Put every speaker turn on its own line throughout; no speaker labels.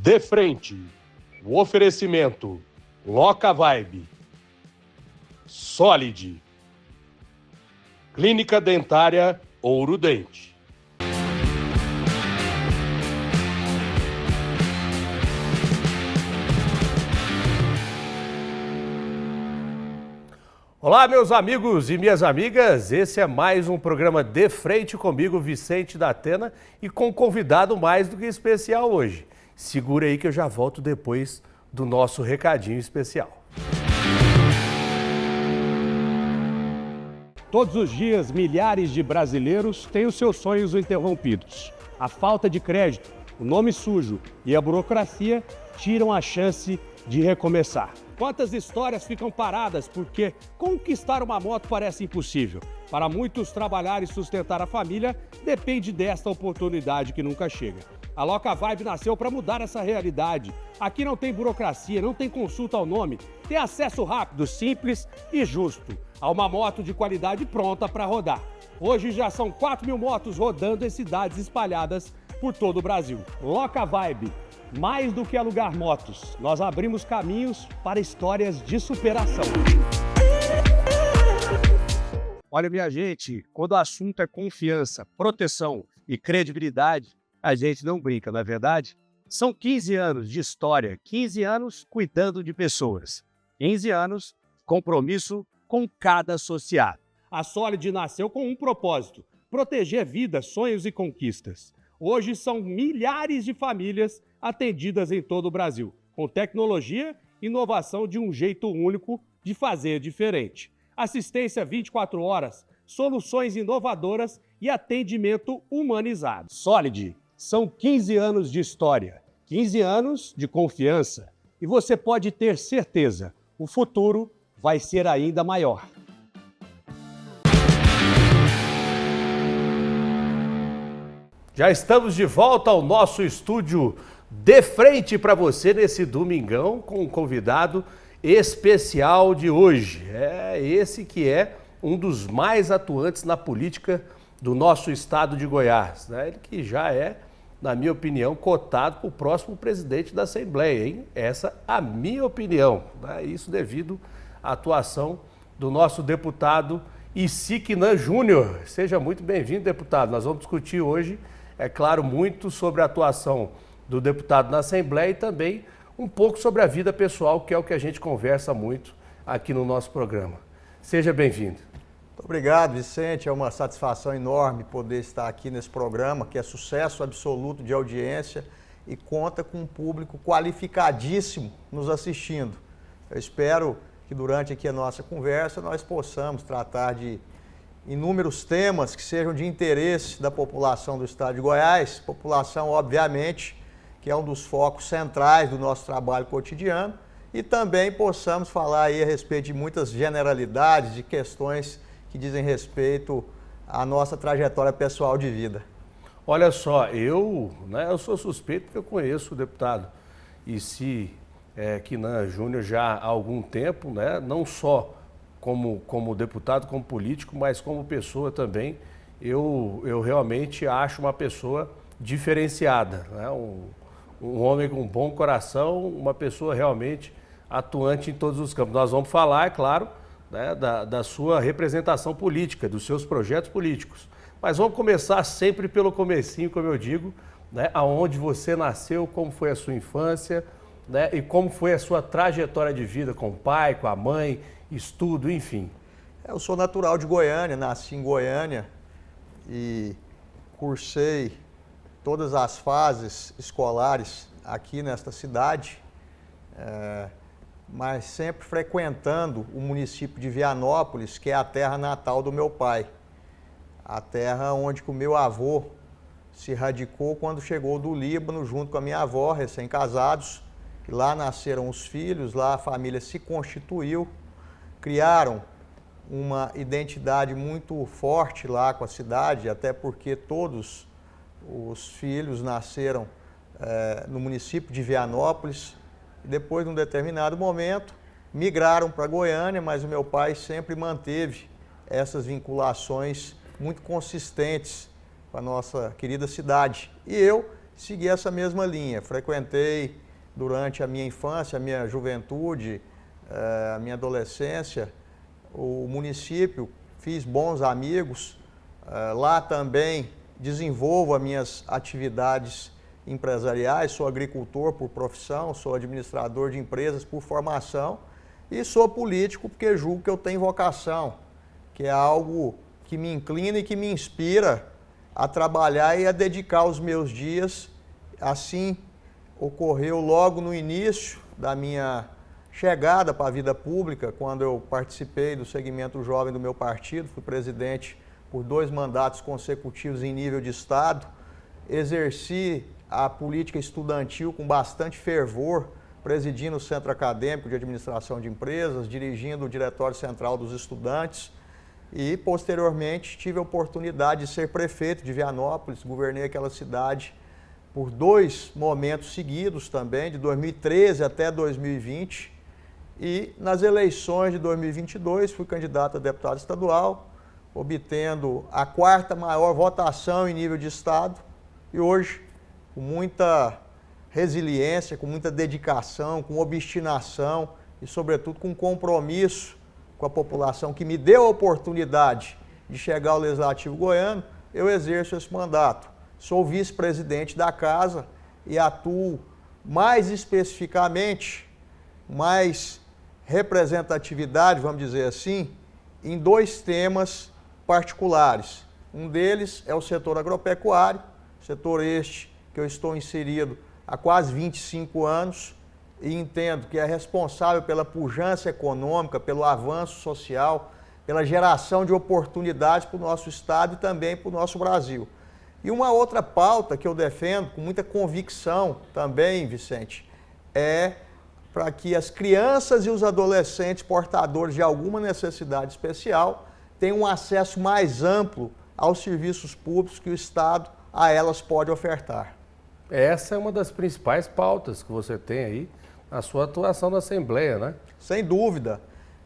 De frente, o oferecimento Loca Vibe, Solid, Clínica Dentária Ouro Dente. Olá, meus amigos e minhas amigas, esse é mais um programa De Frente comigo, Vicente da Atena, e com um convidado mais do que especial hoje. Segura aí que eu já volto depois do nosso recadinho especial. Todos os dias, milhares de brasileiros têm os seus sonhos interrompidos. A falta de crédito, o nome sujo e a burocracia tiram a chance de recomeçar. Quantas histórias ficam paradas porque conquistar uma moto parece impossível? Para muitos, trabalhar e sustentar a família depende desta oportunidade que nunca chega. A Loca Vibe nasceu para mudar essa realidade. Aqui não tem burocracia, não tem consulta ao nome, tem acesso rápido, simples e justo a uma moto de qualidade pronta para rodar. Hoje já são 4.000 motos rodando em cidades espalhadas por todo o Brasil. Loca Vibe. Mais do que alugar motos, nós abrimos caminhos para histórias de superação. Olha, minha gente, quando o assunto é confiança, proteção e credibilidade, a gente não brinca, não é verdade? São 15 anos de história, 15 anos cuidando de pessoas, 15 anos compromisso com cada associado. A Solid nasceu com um propósito: proteger vidas, sonhos e conquistas. Hoje são milhares de famílias atendidas em todo o Brasil, com tecnologia e inovação de um jeito único de fazer diferente. Assistência 24 horas, soluções inovadoras e atendimento humanizado. Solid, são 15 anos de história, 15 anos de confiança. E você pode ter certeza, o futuro vai ser ainda maior. Já estamos de volta ao nosso estúdio De Frente para você nesse domingão com um convidado especial de hoje. É esse que é um dos mais atuantes na política do nosso estado de Goiás, né? Ele que já é, na minha opinião, cotado para o próximo presidente da Assembleia, hein? Essa a minha opinião, né? Isso devido à atuação do nosso deputado Isiquinan Júnior. Seja muito bem-vindo, deputado. Nós vamos discutir hoje, é claro, muito sobre a atuação do deputado na Assembleia e também um pouco sobre a vida pessoal, que é o que a gente conversa muito aqui no nosso programa. Seja bem-vindo.
Muito obrigado, Vicente. É uma satisfação enorme poder estar aqui nesse programa, que é sucesso absoluto de audiência e conta com um público qualificadíssimo nos assistindo. Eu espero que durante aqui a nossa conversa nós possamos tratar de inúmeros temas que sejam de interesse da população do estado de Goiás, população, obviamente, que é um dos focos centrais do nosso trabalho cotidiano, e também possamos falar aí a respeito de muitas generalidades, de questões que dizem respeito à nossa trajetória pessoal de vida.
Olha só, eu sou suspeito porque eu conheço o deputado Isiquinan Júnior já há algum tempo, né? Não só como deputado, como político, mas como pessoa também. Eu realmente acho uma pessoa diferenciada, né? Um homem com um bom coração, uma pessoa realmente atuante em todos os campos. Nós vamos falar, é claro, né, da sua representação política, dos seus projetos políticos. Mas vamos começar sempre pelo comecinho, como eu digo, né, aonde você nasceu, como foi a sua infância, né, e como foi a sua trajetória de vida com o pai, com a mãe, estudo, enfim.
Eu sou natural de Goiânia, nasci em Goiânia e cursei todas as fases escolares aqui nesta cidade, mas sempre frequentando o município de Vianópolis, que é a terra natal do meu pai. A terra onde o meu avô se radicou quando chegou do Líbano, junto com a minha avó, recém-casados. Lá nasceram os filhos, lá a família se constituiu, criaram uma identidade muito forte lá com a cidade, até porque todos os filhos nasceram no município de Vianópolis. E depois, num determinado momento, migraram para Goiânia, mas o meu pai sempre manteve essas vinculações muito consistentes com a nossa querida cidade. E eu segui essa mesma linha. Frequentei durante a minha infância, a minha juventude, a minha adolescência, o município, fiz bons amigos. Lá também desenvolvo as minhas atividades empresariais, sou agricultor por profissão, sou administrador de empresas por formação e sou político porque julgo que eu tenho vocação, que é algo que me inclina e que me inspira a trabalhar e a dedicar os meus dias. Assim ocorreu logo no início da minha chegada para a vida pública, quando eu participei do segmento jovem do meu partido, fui presidente por 2 mandatos consecutivos em nível de estado, exerci a política estudantil com bastante fervor, presidindo o Centro Acadêmico de Administração de Empresas, dirigindo o Diretório Central dos Estudantes e, posteriormente, tive a oportunidade de ser prefeito de Vianópolis, governei aquela cidade por 2 momentos seguidos também, de 2013 até 2020, e nas eleições de 2022 fui candidato a deputado estadual, obtendo a 4ª maior votação em nível de estado, e hoje, com muita resiliência, com muita dedicação, com obstinação e, sobretudo, com compromisso com a população que me deu a oportunidade de chegar ao Legislativo goiano, eu exerço esse mandato. Sou vice-presidente da casa e atuo mais especificamente, mais representatividade, vamos dizer assim, em 2 temas particulares. Um deles é o setor agropecuário, setor este que eu estou inserido há quase 25 anos e entendo que é responsável pela pujança econômica, pelo avanço social, pela geração de oportunidades para o nosso estado e também para o nosso Brasil. E uma outra pauta que eu defendo com muita convicção também, Vicente, é para que as crianças e os adolescentes portadores de alguma necessidade especial tenham um acesso mais amplo aos serviços públicos que o Estado a elas pode ofertar.
Essa é uma das principais pautas que você tem aí na sua atuação na Assembleia, né?
Sem dúvida.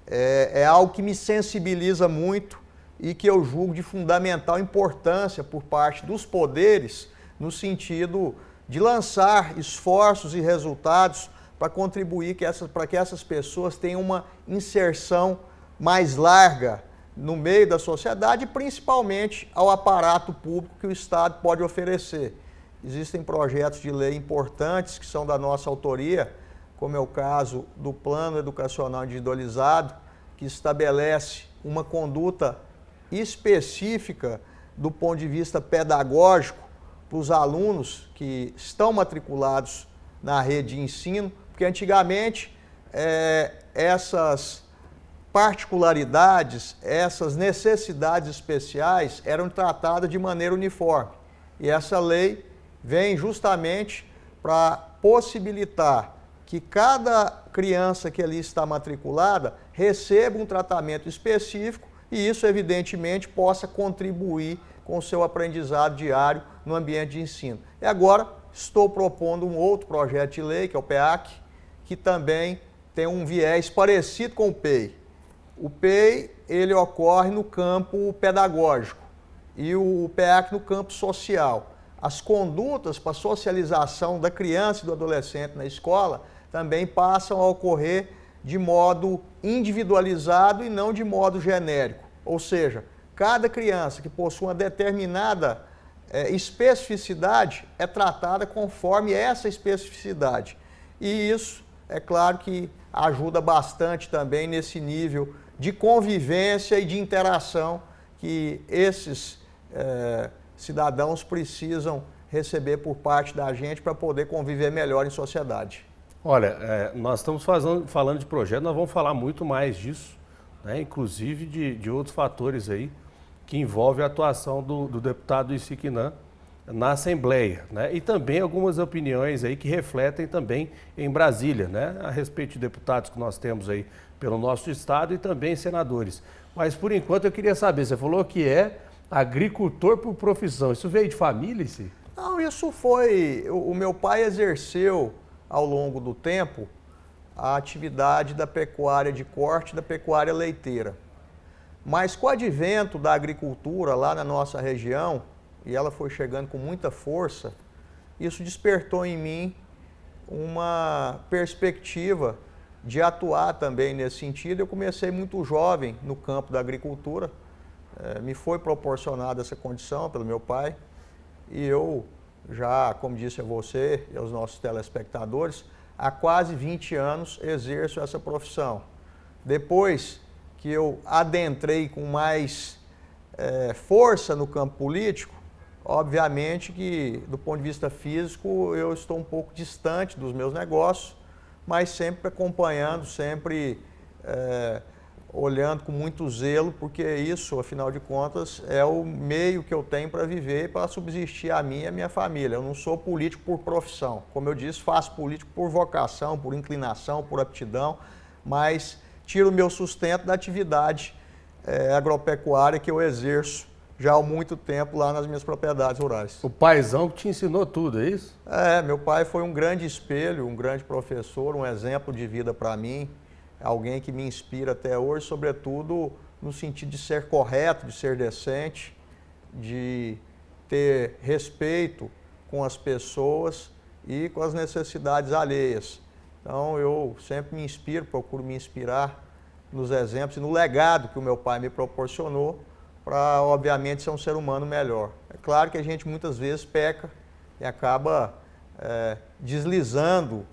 É algo que me sensibiliza muito e que eu julgo de fundamental importância por parte dos poderes, no sentido de lançar esforços e resultados para contribuir para que essas pessoas tenham uma inserção mais larga no meio da sociedade e principalmente ao aparato público que o Estado pode oferecer. Existem projetos de lei importantes que são da nossa autoria, como é o caso do Plano Educacional Individualizado, que estabelece uma conduta específica do ponto de vista pedagógico para os alunos que estão matriculados na rede de ensino, porque antigamente essas particularidades, essas necessidades especiais eram tratadas de maneira uniforme. E essa lei vem justamente para possibilitar que cada criança que ali está matriculada receba um tratamento específico e isso, evidentemente, possa contribuir com o seu aprendizado diário no ambiente de ensino. E agora estou propondo um outro projeto de lei, que é o PEAC, que também tem um viés parecido com o PEI. O PEI, ele ocorre no campo pedagógico e o PEAC no campo social. As condutas para a socialização da criança e do adolescente na escola também passam a ocorrer de modo individualizado e não de modo genérico. Ou seja, cada criança que possui uma determinada especificidade é tratada conforme essa especificidade. E isso, é claro que ajuda bastante também nesse nível de convivência e de interação que esses cidadãos precisam receber por parte da gente para poder conviver melhor em sociedade.
Olha, nós estamos falando de projeto, nós vamos falar muito mais disso, né? Inclusive de outros fatores aí que envolvem a atuação do deputado Isiquinã na Assembleia, né? E também algumas opiniões aí que refletem também em Brasília, né? A respeito de deputados que nós temos aí pelo nosso estado e também senadores. Mas por enquanto eu queria saber, você falou que é agricultor por profissão, isso veio de família, sim?
Não, isso foi... O meu pai exerceu ao longo do tempo a atividade da pecuária de corte, da pecuária leiteira. Mas com o advento da agricultura lá na nossa região, e ela foi chegando com muita força, isso despertou em mim uma perspectiva de atuar também nesse sentido. Eu comecei muito jovem no campo da agricultura, me foi proporcionada essa condição pelo meu pai e eu já, como disse a você e aos nossos telespectadores, há quase 20 anos exerço essa profissão. Depois que eu adentrei com mais força no campo político, obviamente que do ponto de vista físico eu estou um pouco distante dos meus negócios, mas sempre acompanhando, sempre olhando com muito zelo, porque isso, afinal de contas, é o meio que eu tenho para viver e para subsistir a mim e a minha família. Eu não sou político por profissão. Como eu disse, faço político por vocação, por inclinação, por aptidão, mas tiro o meu sustento da atividade agropecuária que eu exerço já há muito tempo lá nas minhas propriedades rurais.
O paizão que te ensinou tudo, é isso?
Meu pai foi um grande espelho, um grande professor, um exemplo de vida para mim, alguém que me inspira até hoje, sobretudo no sentido de ser correto, de ser decente, de ter respeito com as pessoas e com as necessidades alheias. Então eu sempre me inspiro, procuro me inspirar nos exemplos e no legado que o meu pai me proporcionou para, obviamente, ser um ser humano melhor. É claro que a gente muitas vezes peca e acaba deslizando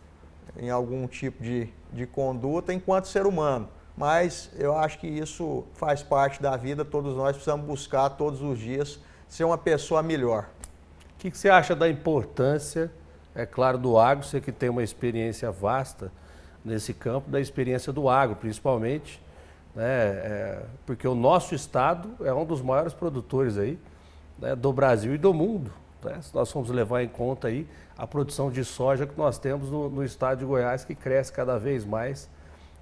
em algum tipo de conduta enquanto ser humano, mas eu acho que isso faz parte da vida, todos nós precisamos buscar todos os dias ser uma pessoa melhor.
O que você acha da importância, é claro, do agro, você que tem uma experiência vasta nesse campo, da experiência do agro, principalmente, né, porque o nosso estado é um dos maiores produtores aí, né, do Brasil e do mundo, né, se nós formos levar em conta aí a produção de soja que nós temos no estado de Goiás, que cresce cada vez mais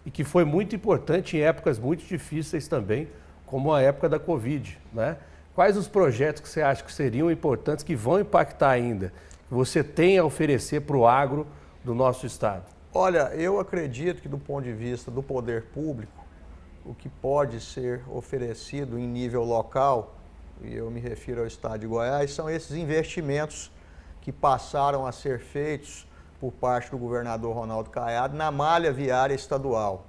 e que foi muito importante em épocas muito difíceis também, como a época da Covid, né? Quais os projetos que você acha que seriam importantes, que vão impactar ainda, que você tem a oferecer para o agro do nosso estado?
Olha, eu acredito que do ponto de vista do poder público, o que pode ser oferecido em nível local, e eu me refiro ao estado de Goiás, são esses investimentos que passaram a ser feitos por parte do governador Ronaldo Caiado na malha viária estadual.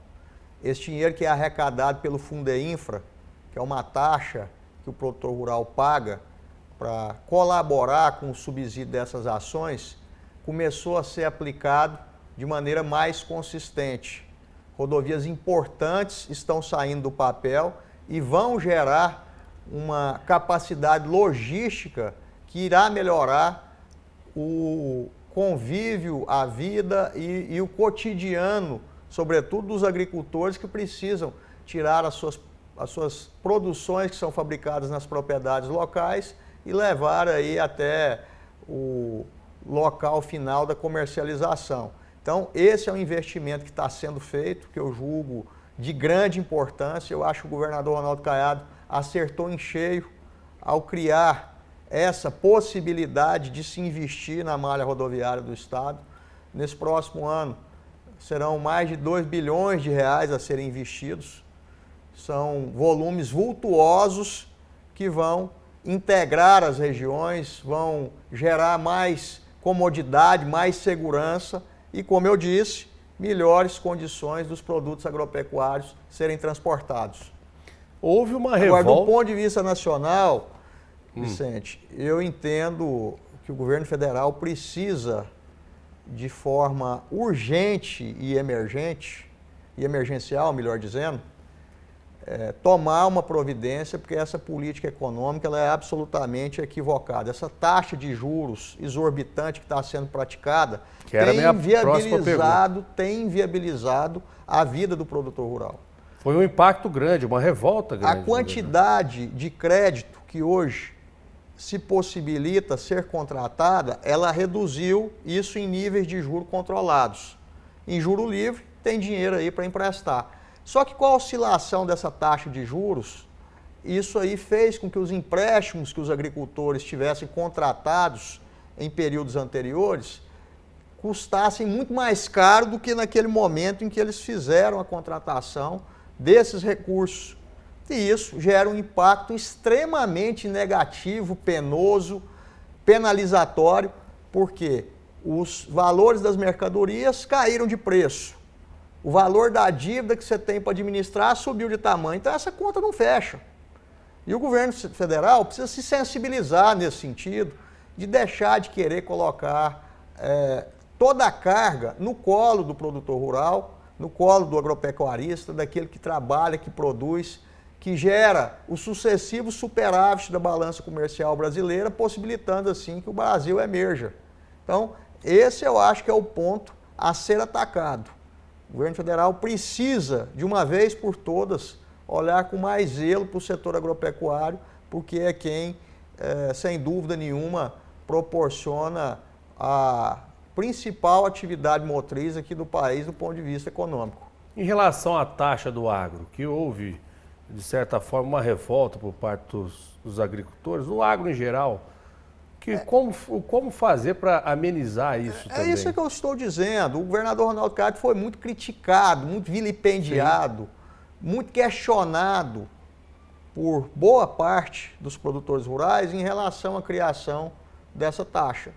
Esse dinheiro que é arrecadado pelo Fundeinfra, que é uma taxa que o produtor rural paga para colaborar com o subsídio dessas ações, começou a ser aplicado de maneira mais consistente. Rodovias importantes estão saindo do papel e vão gerar uma capacidade logística que irá melhorar o convívio, a vida e o cotidiano, sobretudo dos agricultores que precisam tirar as suas produções que são fabricadas nas propriedades locais e levar aí até o local final da comercialização. Então, esse é um investimento que está sendo feito, que eu julgo de grande importância. Eu acho que o governador Ronaldo Caiado acertou em cheio ao criar essa possibilidade de se investir na malha rodoviária do estado. Nesse próximo ano, serão mais de 2 bilhões de reais a serem investidos. São volumes vultuosos que vão integrar as regiões, vão gerar mais comodidade, mais segurança e, como eu disse, melhores condições dos produtos agropecuários serem transportados.
Houve uma revolta.
Agora, do ponto de vista nacional, Vicente, eu entendo que o governo federal precisa, de forma urgente e emergencial, melhor dizendo, tomar uma providência, porque essa política econômica ela é absolutamente equivocada. Essa taxa de juros exorbitante que está sendo praticada tem inviabilizado a vida do produtor rural.
Foi um impacto grande, uma revolta grande.
A quantidade de crédito que hoje se possibilita ser contratada, ela reduziu isso em níveis de juros controlados. Em juro livre, tem dinheiro aí para emprestar. Só que com a oscilação dessa taxa de juros, isso aí fez com que os empréstimos que os agricultores tivessem contratados em períodos anteriores custassem muito mais caro do que naquele momento em que eles fizeram a contratação desses recursos. E isso gera um impacto extremamente negativo, penoso, penalizatório Porque os valores das mercadorias caíram de preço. O valor da dívida que você tem para administrar subiu de tamanho. Então essa conta não fecha. E o governo federal precisa se sensibilizar nesse sentido, de deixar de querer colocar toda a carga no colo do produtor rural, no colo do agropecuarista, daquele que trabalha, que produz, que gera os sucessivos superávites da balança comercial brasileira, possibilitando assim que o Brasil emerja. Então, esse eu acho que é o ponto a ser atacado. O governo federal precisa, de uma vez por todas, olhar com mais zelo para o setor agropecuário, porque é quem, sem dúvida nenhuma, proporciona a principal atividade motriz aqui do país do ponto de vista econômico.
Em relação à taxa do agro, que houve, de certa forma, uma revolta por parte dos agricultores, do agro em geral, como fazer para amenizar isso também?
É isso que eu estou dizendo. O governador Ronaldo Caiado foi muito criticado, muito vilipendiado, sim, muito questionado por boa parte dos produtores rurais em relação à criação dessa taxa.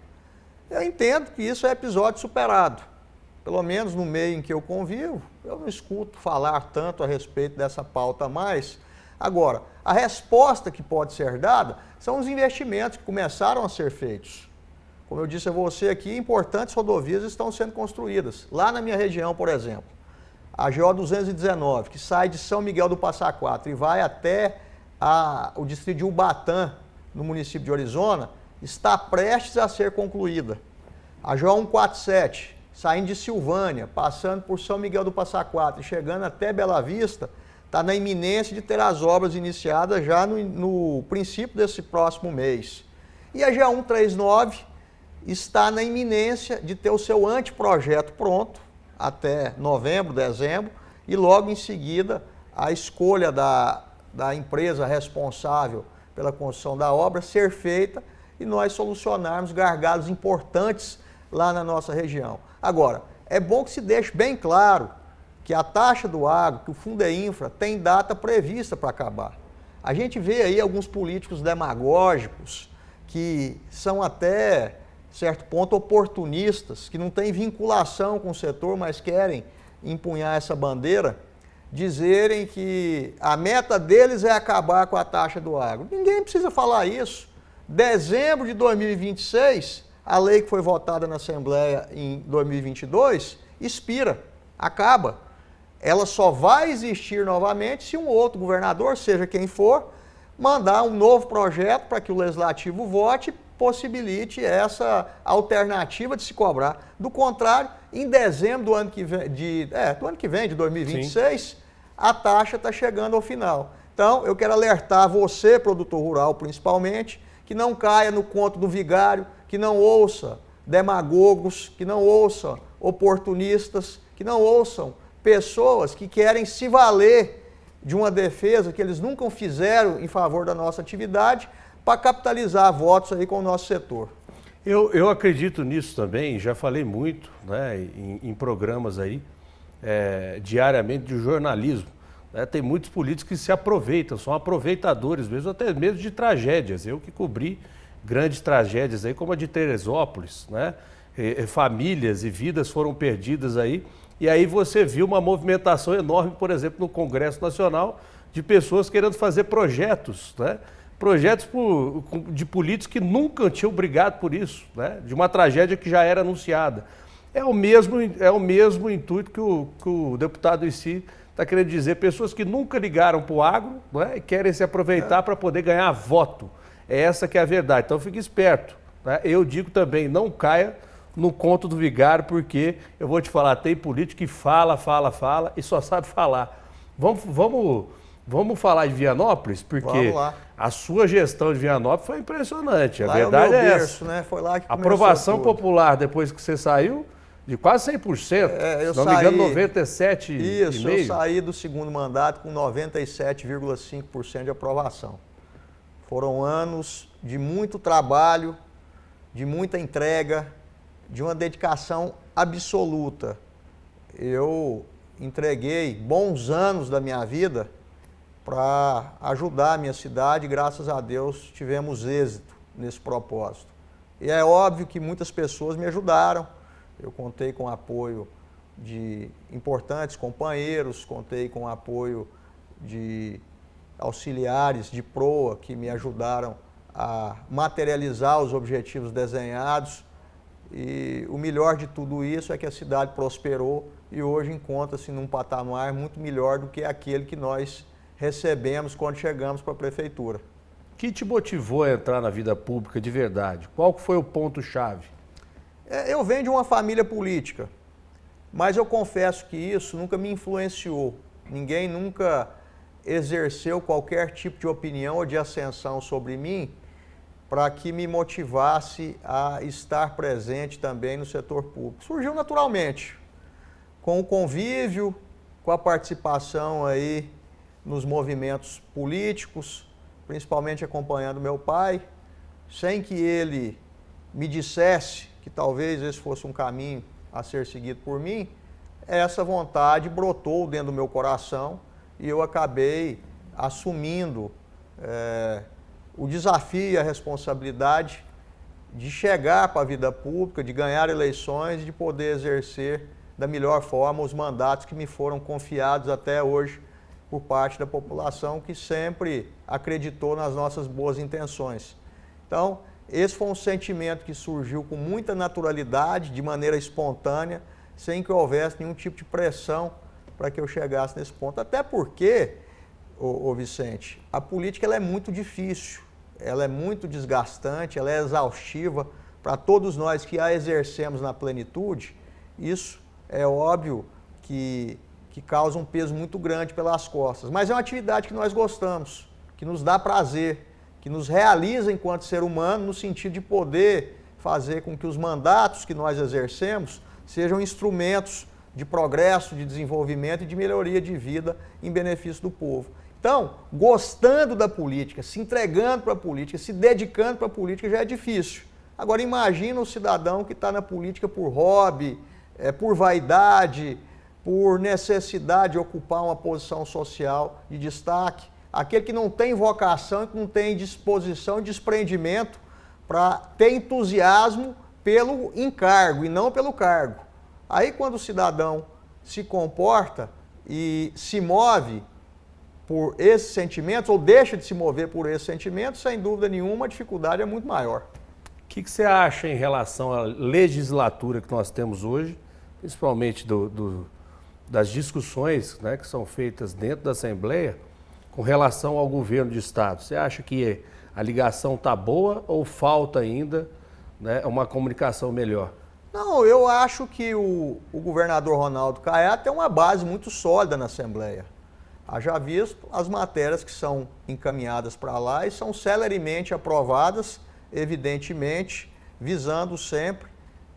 Eu entendo que isso é episódio superado. Pelo menos no meio em que eu convivo, eu não escuto falar tanto a respeito dessa pauta mais. Agora, a resposta que pode ser dada são os investimentos que começaram a ser feitos. Como eu disse a você aqui, importantes rodovias estão sendo construídas. Lá na minha região, por exemplo, a GO 219, que sai de São Miguel do Passa Quatro e vai até o distrito de Ubatã, no município de Orizona, está prestes a ser concluída. A GO 147, saindo de Silvânia, passando por São Miguel do Passa Quatro e chegando até Bela Vista, está na iminência de ter as obras iniciadas já no princípio desse próximo mês. E a GO 139 está na iminência de ter o seu anteprojeto pronto, até novembro, dezembro, e logo em seguida a escolha da empresa responsável pela construção da obra ser feita e nós solucionarmos gargalos importantes lá na nossa região. Agora, é bom que se deixe bem claro que a taxa do agro, que o Fundeinfra tem data prevista para acabar. A gente vê aí alguns políticos demagógicos que são até certo ponto oportunistas, que não têm vinculação com o setor, mas querem empunhar essa bandeira, dizerem que a meta deles é acabar com a taxa do agro. Ninguém precisa falar isso. Dezembro de 2026, a lei que foi votada na Assembleia em 2022 expira, acaba. Ela só vai existir novamente se um outro governador, seja quem for, mandar um novo projeto para que o Legislativo vote e possibilite essa alternativa de se cobrar. Do contrário, em dezembro do ano que vem, de 2026, sim, a taxa está chegando ao final. Então, eu quero alertar você, produtor rural principalmente, que não caia no conto do vigário, que não ouça demagogos, que não ouça oportunistas, que não ouçam pessoas que querem se valer de uma defesa que eles nunca fizeram em favor da nossa atividade para capitalizar votos aí com o nosso setor.
Eu acredito nisso também, já falei muito, né, em programas aí, diariamente de jornalismo. Tem muitos políticos que se aproveitam, são aproveitadores mesmo, até mesmo de tragédias. Eu que cobri grandes tragédias aí, como a de Teresópolis, né? Famílias e vidas foram perdidas aí. E aí você viu uma movimentação enorme, por exemplo, no Congresso Nacional, de pessoas querendo fazer projetos, né? Projetos de políticos que nunca tinham brigado por isso, né? De uma tragédia que já era anunciada. É o mesmo intuito que o deputado em si está querendo dizer, pessoas que nunca ligaram para o agro, né, e querem se aproveitar para poder ganhar voto. É essa que é a verdade. Então fique esperto. Né? Eu digo também, não caia no conto do vigário, porque eu vou te falar, tem político que fala e só sabe falar. Vamos falar de Vianópolis, porque a sua gestão de Vianópolis foi impressionante. A verdade é essa.
Né? Foi lá que
a aprovação popular, depois que você saiu, de quase 100%, se não me engano, 97,5%.
Isso, eu saí do segundo mandato com 97,5% de aprovação. Foram anos de muito trabalho, de muita entrega, de uma dedicação absoluta. Eu entreguei bons anos da minha vida para ajudar a minha cidade e, graças a Deus, tivemos êxito nesse propósito. E é óbvio que muitas pessoas me ajudaram. Eu contei com o apoio de importantes companheiros, contei com o apoio de auxiliares de proa que me ajudaram a materializar os objetivos desenhados. E o melhor de tudo isso é que a cidade prosperou e hoje encontra-se num patamar muito melhor do que aquele que nós recebemos quando chegamos para a prefeitura.
O que te motivou a entrar na vida pública de verdade? Qual foi o ponto-chave?
Eu venho de uma família política, mas eu confesso que isso nunca me influenciou. Ninguém nunca exerceu qualquer tipo de opinião ou de ascensão sobre mim para que me motivasse a estar presente também no setor público. Surgiu naturalmente, com o convívio, com a participação aí nos movimentos políticos, principalmente acompanhando meu pai, sem que ele me dissesse que talvez esse fosse um caminho a ser seguido por mim, essa vontade brotou dentro do meu coração e eu acabei assumindo o desafio e a responsabilidade de chegar para a vida pública, de ganhar eleições e de poder exercer da melhor forma os mandatos que me foram confiados até hoje por parte da população que sempre acreditou nas nossas boas intenções. Então, esse foi um sentimento que surgiu com muita naturalidade, de maneira espontânea, sem que houvesse nenhum tipo de pressão para que eu chegasse nesse ponto. Até porque, ô Vicente, a política ela é muito difícil, ela é muito desgastante, ela é exaustiva para todos nós que a exercemos na plenitude. Isso é óbvio que causa um peso muito grande pelas costas. Mas é uma atividade que nós gostamos, que nos dá prazer, que nos realiza enquanto ser humano, no sentido de poder fazer com que os mandatos que nós exercemos sejam instrumentos de progresso, de desenvolvimento e de melhoria de vida em benefício do povo. Então, gostando da política, se entregando para a política, se dedicando para a política já é difícil. Agora imagina o cidadão que está na política por hobby, por vaidade, por necessidade de ocupar uma posição social de destaque, aquele que não tem vocação, que não tem disposição e desprendimento para ter entusiasmo pelo encargo e não pelo cargo. Aí quando o cidadão se comporta e se move por esses sentimentos, ou deixa de se mover por esses sentimentos, sem dúvida nenhuma a dificuldade é muito maior.
O que você acha em relação à legislatura que nós temos hoje, principalmente das discussões, né, que são feitas dentro da Assembleia com relação ao governo de Estado? Você acha que a ligação está boa ou falta ainda, né, uma comunicação melhor?
Não, eu acho que o governador Ronaldo Caiado tem uma base muito sólida na Assembleia. Haja visto as matérias que são encaminhadas para lá e são celeremente aprovadas, evidentemente, visando sempre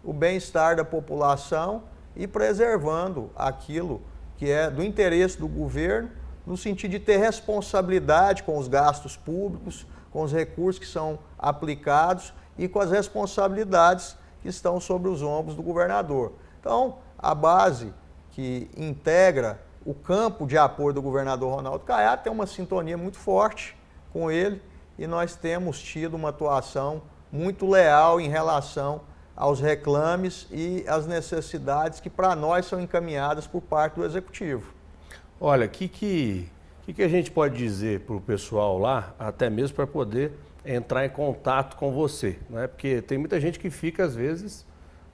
o bem-estar da população e preservando aquilo que é do interesse do governo, no sentido de ter responsabilidade com os gastos públicos, com os recursos que são aplicados e com as responsabilidades que estão sobre os ombros do governador. Então, a base que integra o campo de apoio do governador Ronaldo Caiado tem uma sintonia muito forte com ele e nós temos tido uma atuação muito leal em relação aos reclames e às necessidades que para nós são encaminhadas por parte do Executivo.
Olha, o que a gente pode dizer para o pessoal lá, até mesmo para poder entrar em contato com você, né? Porque tem muita gente que fica, às vezes,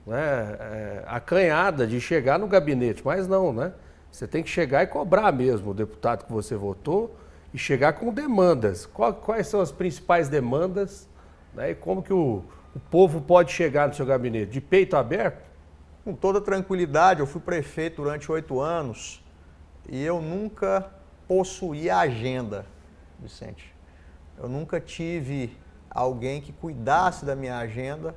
né, acanhada de chegar no gabinete, mas não, né? Você tem que chegar e cobrar mesmo o deputado que você votou e chegar com demandas. Quais são as principais demandas, né, e como que o povo pode chegar no seu gabinete? De peito aberto?
Com toda tranquilidade, eu fui prefeito durante 8 anos e eu nunca possuí agenda, Vicente. Eu nunca tive alguém que cuidasse da minha agenda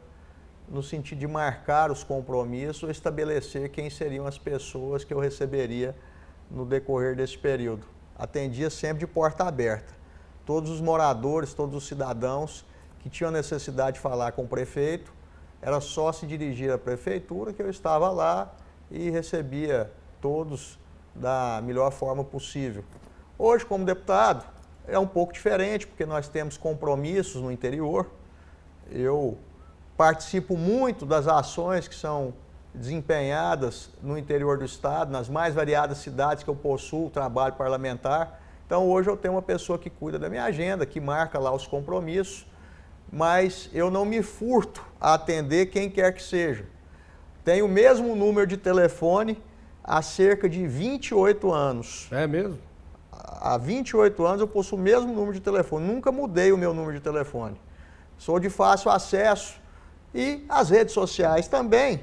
no sentido de marcar os compromissos ou estabelecer quem seriam as pessoas que eu receberia no decorrer desse período. Atendia sempre de porta aberta. Todos os moradores, todos os cidadãos que tinham necessidade de falar com o prefeito, era só se dirigir à prefeitura que eu estava lá e recebia todos da melhor forma possível. Hoje, como deputado, é um pouco diferente, porque nós temos compromissos no interior. Eu participo muito das ações que são desempenhadas no interior do estado, nas mais variadas cidades que eu possuo trabalho parlamentar. Então hoje eu tenho uma pessoa que cuida da minha agenda, que marca lá os compromissos, mas eu não me furto a atender quem quer que seja. Tenho o mesmo número de telefone há cerca de 28 anos.
É mesmo?
Há 28 anos eu possuo o mesmo número de telefone, nunca mudei o meu número de telefone. Sou de fácil acesso e as redes sociais também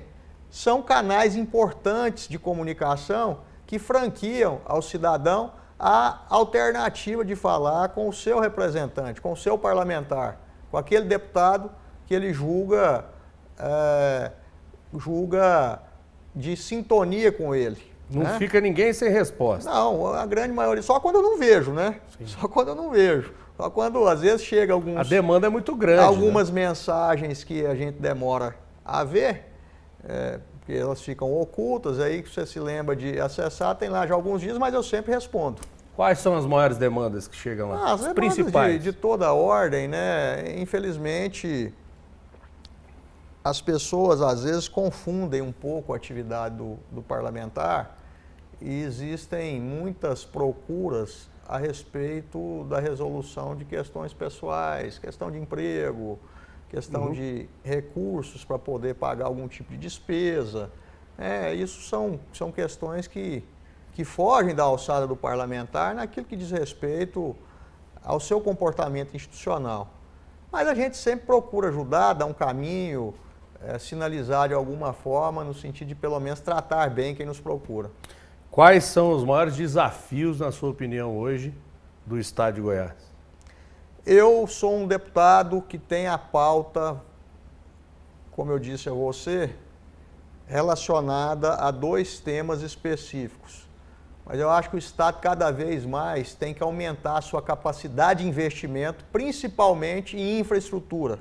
são canais importantes de comunicação que franquiam ao cidadão a alternativa de falar com o seu representante, com o seu parlamentar, com aquele deputado que ele julga de sintonia com ele.
Não fica ninguém sem resposta.
Não, a grande maioria, só quando eu não vejo, né? Sim. Só quando eu não vejo. Só quando, às vezes, chega alguns...
A demanda é muito grande.
Algumas mensagens que a gente demora a ver, porque elas ficam ocultas, aí que você se lembra de acessar, tem lá já alguns dias, mas eu sempre respondo.
Quais são as maiores demandas que chegam lá?
As principais. De toda a ordem, né? Infelizmente, as pessoas, às vezes, confundem um pouco a atividade do parlamentar e existem muitas procuras a respeito da resolução de questões pessoais, questão de emprego, questão de recursos para poder pagar algum tipo de despesa. Isso são questões que fogem da alçada do parlamentar naquilo que diz respeito ao seu comportamento institucional. Mas a gente sempre procura ajudar, dar um caminho, sinalizar de alguma forma, no sentido de pelo menos tratar bem quem nos procura.
Quais são os maiores desafios, na sua opinião, hoje, do estado de Goiás?
Eu sou um deputado que tem a pauta, como eu disse a você, relacionada a 2 temas específicos. Mas eu acho que o estado cada vez mais tem que aumentar a sua capacidade de investimento, principalmente em infraestrutura,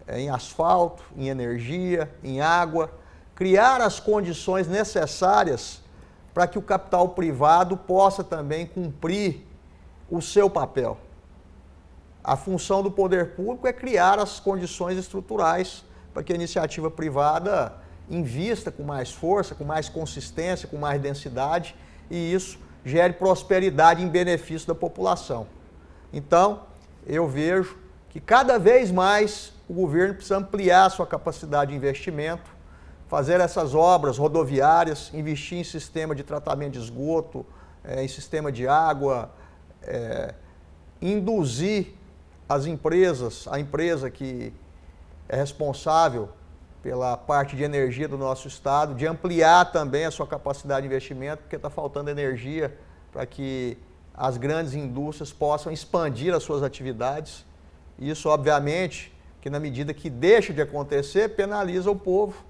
em asfalto, em energia, em água, criar as condições necessárias para que o capital privado possa também cumprir o seu papel. A função do poder público é criar as condições estruturais para que a iniciativa privada invista com mais força, com mais consistência, com mais densidade e isso gere prosperidade em benefício da população. Então, eu vejo que cada vez mais o governo precisa ampliar a sua capacidade de investimento, fazer essas obras rodoviárias, investir em sistema de tratamento de esgoto, em sistema de água, induzir as empresas, a empresa que é responsável pela parte de energia do nosso estado, de ampliar também a sua capacidade de investimento, porque está faltando energia para que as grandes indústrias possam expandir as suas atividades. Isso, obviamente, que na medida que deixa de acontecer, penaliza o povo,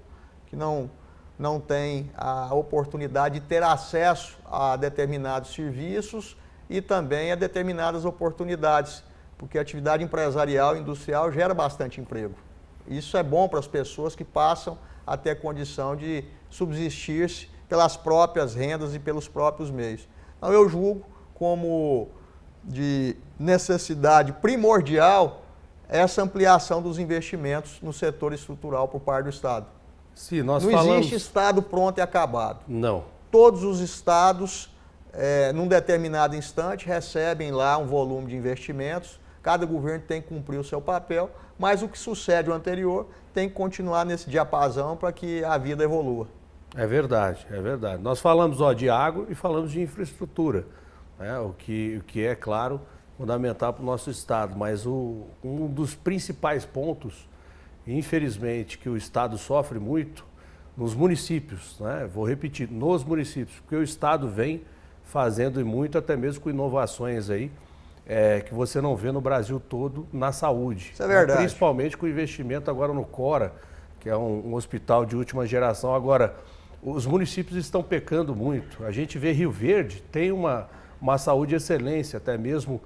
que não tem a oportunidade de ter acesso a determinados serviços e também a determinadas oportunidades, porque a atividade empresarial e industrial gera bastante emprego. Isso é bom para as pessoas que passam a ter condição de subsistir-se pelas próprias rendas e pelos próprios meios. Então eu julgo como de necessidade primordial essa ampliação dos investimentos no setor estrutural por parte do Estado.
Sim,
não existe Estado pronto e acabado.
Não.
Todos os estados, num determinado instante, recebem lá um volume de investimentos. Cada governo tem que cumprir o seu papel, mas o que sucede o anterior tem que continuar nesse diapasão para que a vida evolua.
É verdade, é verdade. Nós falamos de água e falamos de infraestrutura, né? O que é, claro, fundamental para o nosso estado, mas um dos principais pontos, infelizmente, que o estado sofre muito, nos municípios, né? Vou repetir, nos municípios, porque o estado vem fazendo muito, até mesmo com inovações aí, que você não vê no Brasil todo na saúde.
Isso é verdade.
Principalmente com o investimento agora no Cora, que é um hospital de última geração. Agora, os municípios estão pecando muito. A gente vê Rio Verde, tem uma saúde de excelência, até mesmo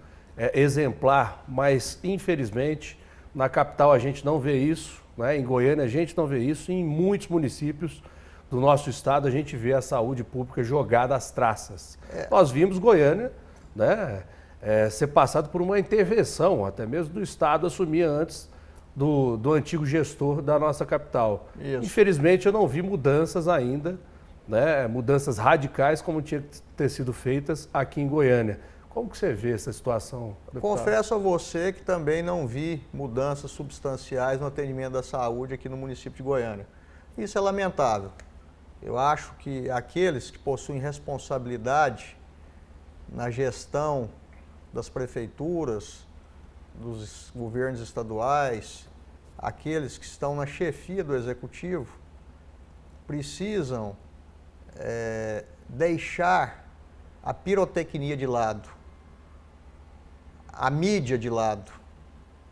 exemplar, mas infelizmente na capital a gente não vê isso, né? Em Goiânia a gente não vê isso, e em muitos municípios do nosso estado a gente vê a saúde pública jogada às traças. Nós vimos Goiânia, né, ser passado por uma intervenção, até mesmo do Estado assumir antes do antigo gestor da nossa capital.
Isso.
Infelizmente, eu não vi mudanças ainda, né, mudanças radicais como tinha que ter sido feitas aqui em Goiânia. Como que você vê essa situação, deputado?
Confesso a você que também não vi mudanças substanciais no atendimento da saúde aqui no município de Goiânia. Isso é lamentável. Eu acho que aqueles que possuem responsabilidade na gestão das prefeituras, dos governos estaduais, aqueles que estão na chefia do executivo, precisam deixar a pirotecnia de lado, a mídia de lado,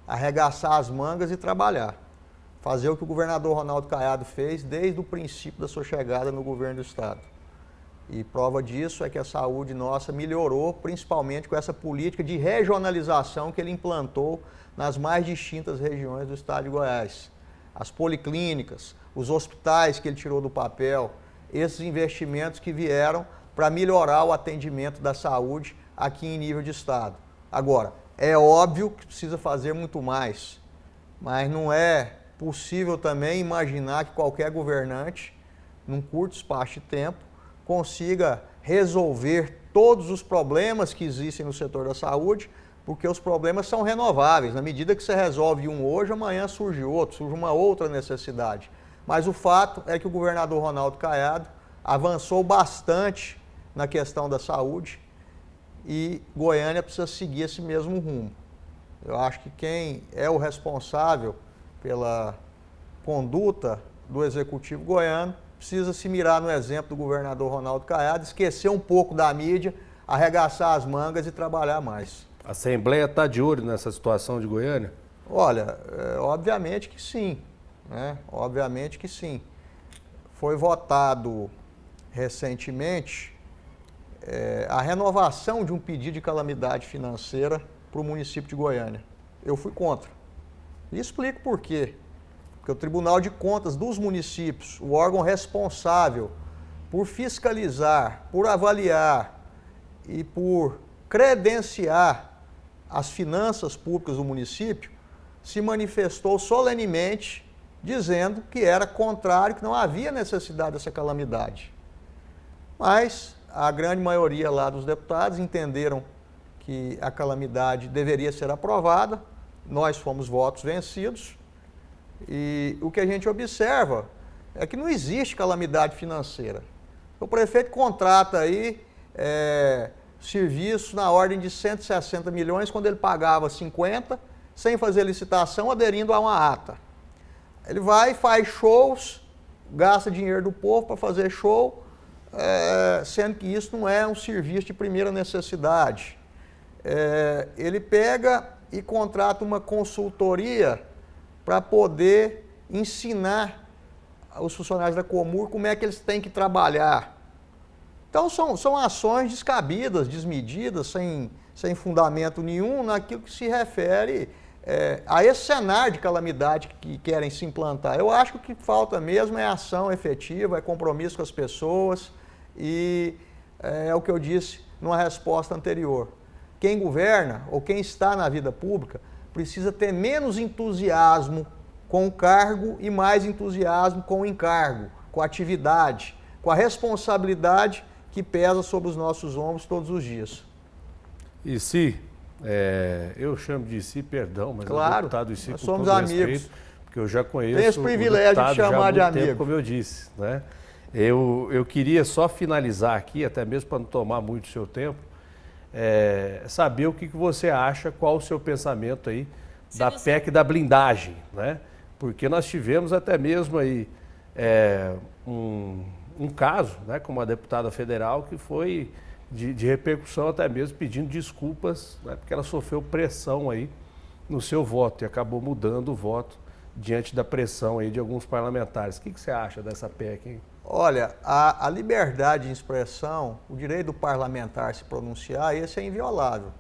arregaçar as mangas e trabalhar. Fazer o que o governador Ronaldo Caiado fez desde o princípio da sua chegada no governo do estado. E prova disso é que a saúde nossa melhorou, principalmente com essa política de regionalização que ele implantou nas mais distintas regiões do estado de Goiás. As policlínicas, os hospitais que ele tirou do papel, esses investimentos que vieram para melhorar o atendimento da saúde aqui em nível de estado. Agora, é óbvio que precisa fazer muito mais, mas não é possível também imaginar que qualquer governante, num curto espaço de tempo, consiga resolver todos os problemas que existem no setor da saúde, porque os problemas são renováveis. Na medida que você resolve um hoje, amanhã surge outro, surge uma outra necessidade. Mas o fato é que o governador Ronaldo Caiado avançou bastante na questão da saúde e Goiânia precisa seguir esse mesmo rumo. Eu acho que quem é o responsável pela conduta do executivo goiano precisa se mirar no exemplo do governador Ronaldo Caiado, esquecer um pouco da mídia, arregaçar as mangas e trabalhar mais.
A Assembleia está de olho nessa situação de Goiânia?
Olha, obviamente que sim, né? Obviamente que sim. Foi votado recentemente a renovação de um pedido de calamidade financeira para o município de Goiânia. Eu fui contra. E explico por quê. Porque o Tribunal de Contas dos municípios, o órgão responsável por fiscalizar, por avaliar e por credenciar as finanças públicas do município, se manifestou solenemente dizendo que era contrário, que não havia necessidade dessa calamidade. Mas a grande maioria lá dos deputados entenderam que a calamidade deveria ser aprovada, nós fomos votos vencidos e o que a gente observa é que não existe calamidade financeira. O prefeito contrata aí serviço na ordem de 160 milhões quando ele pagava 50, sem fazer licitação, aderindo a uma ata. Ele vai, faz shows, gasta dinheiro do povo para fazer show, sendo que isso não é um serviço de primeira necessidade. Ele pega e contrata uma consultoria para poder ensinar os funcionários da Comur como é que eles têm que trabalhar. Então são ações descabidas, desmedidas, sem fundamento nenhum naquilo que se refere a esse cenário de calamidade que querem se implantar. Eu acho que o que falta mesmo é ação efetiva, é compromisso com as pessoas e é o que eu disse numa resposta anterior. Quem governa ou quem está na vida pública precisa ter menos entusiasmo com o cargo e mais entusiasmo com o encargo, com a atividade, com a responsabilidade que pesa sobre os nossos ombros todos os dias.
E se, eu chamo de si, perdão, mas
claro,
o deputado Issi,
nós
com
somos
todo
amigos.
Respeito, porque eu já conheço
tem esse privilégio de chamar de amigo,
tempo, como eu disse, né? Eu queria só finalizar aqui, até mesmo para não tomar muito seu tempo, saber o que você acha, qual o seu pensamento aí da PEC da blindagem, né? Porque nós tivemos até mesmo aí um caso, né, com uma deputada federal que foi de repercussão até mesmo pedindo desculpas, né, porque ela sofreu pressão aí no seu voto e acabou mudando o voto diante da pressão aí de alguns parlamentares. O que você acha dessa PEC, hein?
Olha, a liberdade de expressão, o direito do parlamentar se pronunciar, esse é inviolável.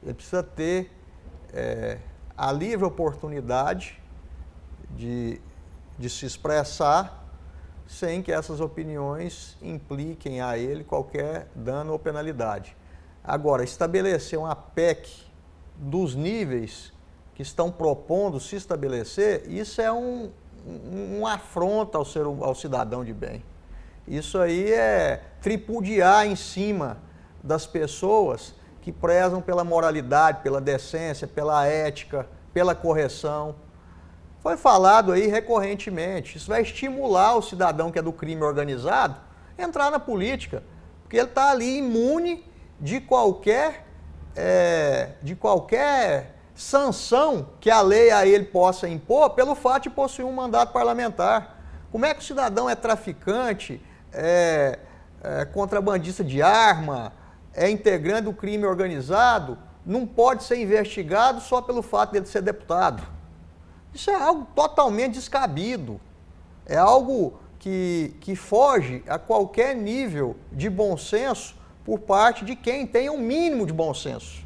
Ele precisa ter a livre oportunidade de se expressar sem que essas opiniões impliquem a ele qualquer dano ou penalidade. Agora, estabelecer uma PEC dos níveis que estão propondo se estabelecer, isso é um afronta ao cidadão de bem. Isso aí é tripudiar em cima das pessoas que prezam pela moralidade, pela decência, pela ética, pela correção. Foi falado aí recorrentemente, isso vai estimular o cidadão que é do crime organizado a entrar na política, porque ele está ali imune de qualquer sanção que a lei a ele possa impor pelo fato de possuir um mandato parlamentar. Como é que o cidadão é traficante, contrabandista de arma, é integrante do crime organizado, não pode ser investigado só pelo fato de ele ser deputado? Isso é algo totalmente descabido, é algo que foge a qualquer nível de bom senso por parte de quem tem um mínimo de bom senso.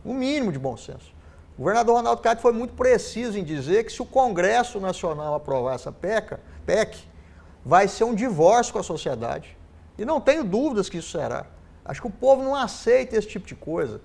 Um mínimo de bom senso. O governador Ronaldo Caiado foi muito preciso em dizer que se o Congresso Nacional aprovar essa PEC, vai ser um divórcio com a sociedade. E não tenho dúvidas que isso será. Acho que o povo não aceita esse tipo de coisa.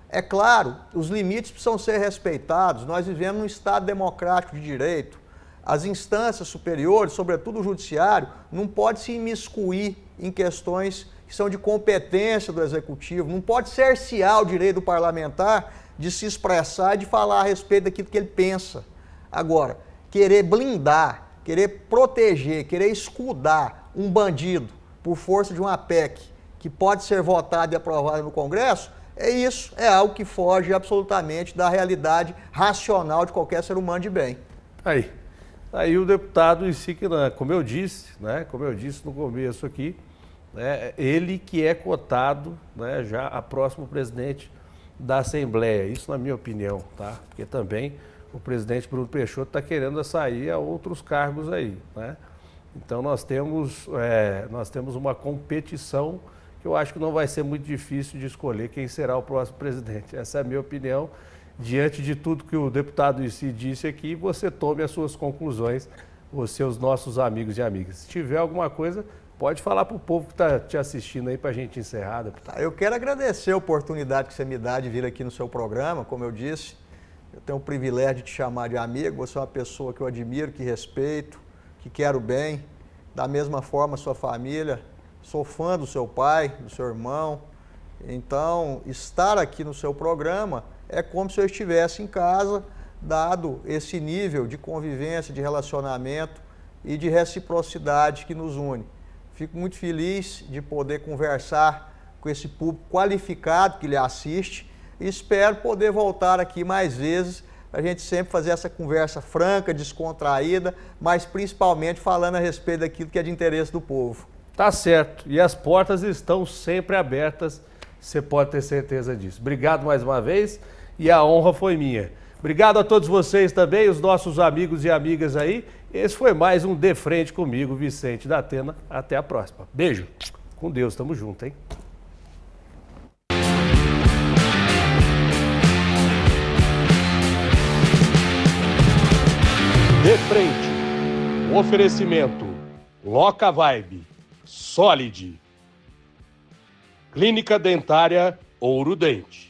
É claro, os limites precisam ser respeitados. Nós vivemos num Estado democrático de direito. As instâncias superiores, sobretudo o judiciário, não pode se imiscuir em questões que são de competência do executivo, não pode cercear o direito do parlamentar de se expressar e de falar a respeito daquilo que ele pensa. Agora, querer blindar, querer proteger, querer escudar um bandido por força de uma PEC que pode ser votada e aprovada no Congresso, é algo que foge absolutamente da realidade racional de qualquer ser humano de bem.
Aí o deputado Isiknan, como eu disse no começo aqui, ele que é cotado, já a próximo presidente da Assembleia, isso na minha opinião, tá? Porque também o presidente Bruno Peixoto está querendo sair a outros cargos aí, né? Então nós temos uma competição que eu acho que não vai ser muito difícil de escolher quem será o próximo presidente. Essa é a minha opinião. Diante de tudo que o deputado Issi disse aqui, você tome as suas conclusões, os nossos amigos e amigas. Se tiver alguma coisa, pode falar para o povo que está te assistindo aí para a gente encerrar.
Eu quero agradecer a oportunidade que você me dá de vir aqui no seu programa. Como eu disse, eu tenho o privilégio de te chamar de amigo. Você é uma pessoa que eu admiro, que respeito, que quero bem. Da mesma forma, a sua família. Sou fã do seu pai, do seu irmão. Então, estar aqui no seu programa é como se eu estivesse em casa, dado esse nível de convivência, de relacionamento e de reciprocidade que nos une. Fico muito feliz de poder conversar com esse público qualificado que lhe assiste e espero poder voltar aqui mais vezes para a gente sempre fazer essa conversa franca, descontraída, mas principalmente falando a respeito daquilo que é de interesse do povo.
Tá certo. E as portas estão sempre abertas, você pode ter certeza disso. Obrigado mais uma vez e a honra foi minha. Obrigado a todos vocês também, os nossos amigos e amigas aí. Esse foi mais um De Frente comigo, Vicente da Atena. Até a próxima. Beijo. Com Deus, tamo junto, hein? De Frente. Oferecimento. Loca Vibe. Solid. Clínica Dentária Ouro Dente.